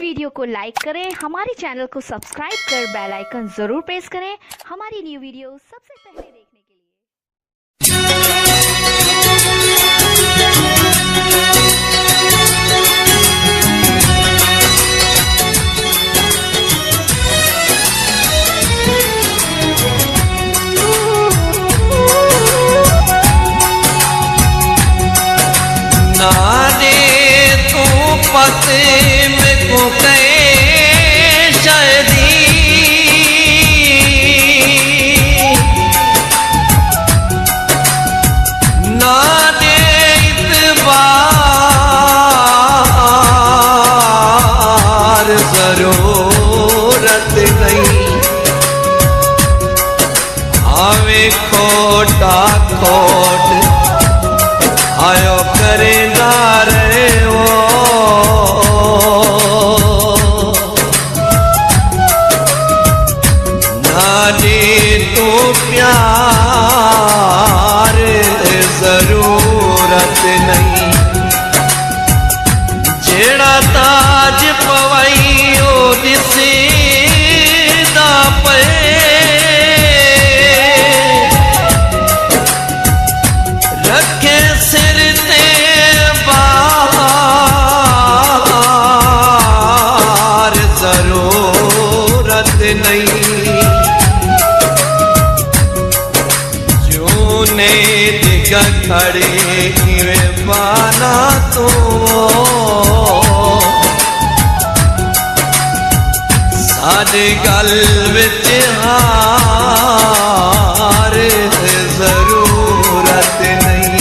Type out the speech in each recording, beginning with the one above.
Video को like करें, हमारे चैनल को सब्सक्राइब कर बेल आइकन जरूर प्रेस करें हमारी न्यू वीडियो सबसे पहले देखने के लिए। पते में को कहे शायदी ना दे इतबार जरूरत नहीं आवे खोटा खोट आयो करे ना रे वो तो प्यार जरूरत नहीं जेड़ा ताज पवाई ओ दिसे दा पे रखे सिर ते बार जरूरत नहीं खड़े किवे पाना तो साडे गल विच हार जरूरत नहीं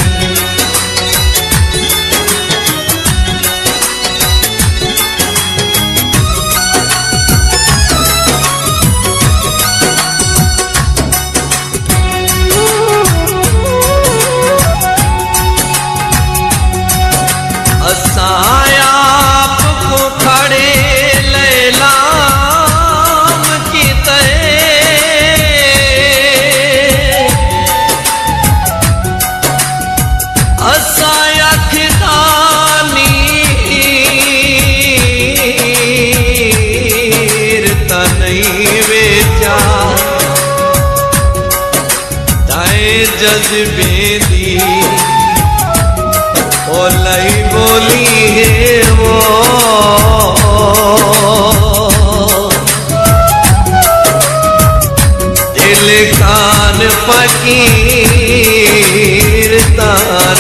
जज्बे दी ओ लाई बोली है वो दिल कान फकीर ता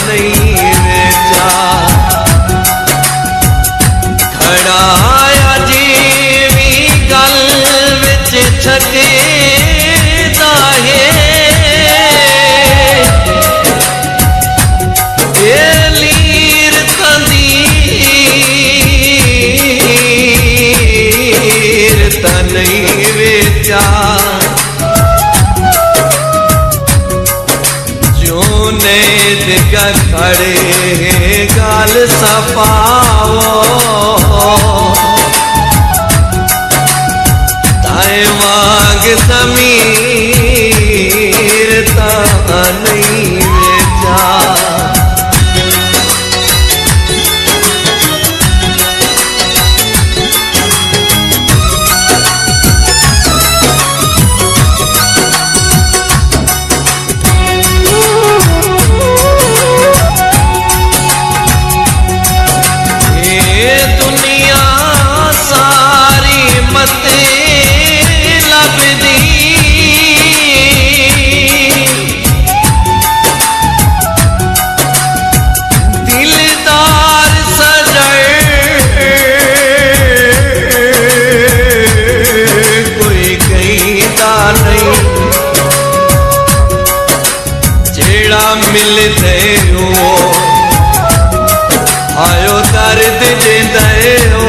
नहीं बेचा खड़ाया जीवी गल विच छके नहीं बेचा जो ने दिग खड़े गाल सफाओ ताए मांग समीर ता नहीं बेचा मिलते हो आयो दर्द दे हो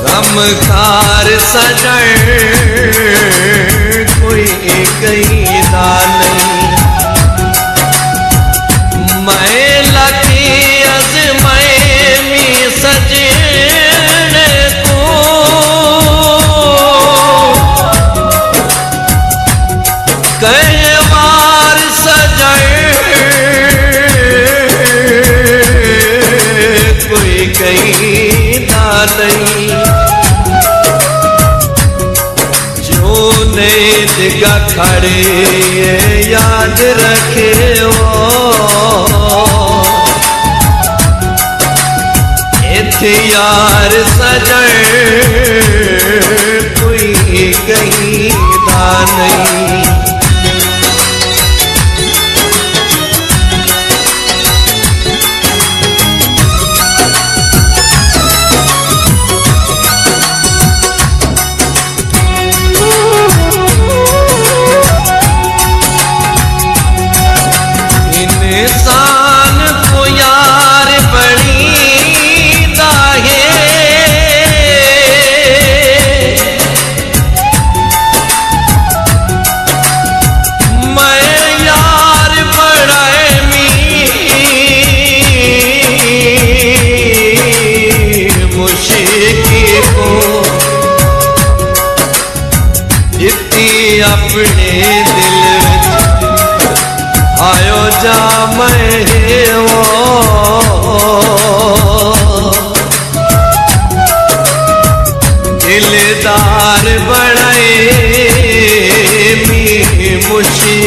गमखार सजन कोई कहीं दा नहीं मैं लगी अज़माए मी सजे कई बार सजाए खड़े याद रखे इथे यार सजण कोई कहीं दा नहीं। इंसान को यार बड़ी दाहे मैं यार बड़ाए मी मुश्किल को जितनी अपने दिल आयो जा मैं वो दिलदार बड़ाए मी मुशी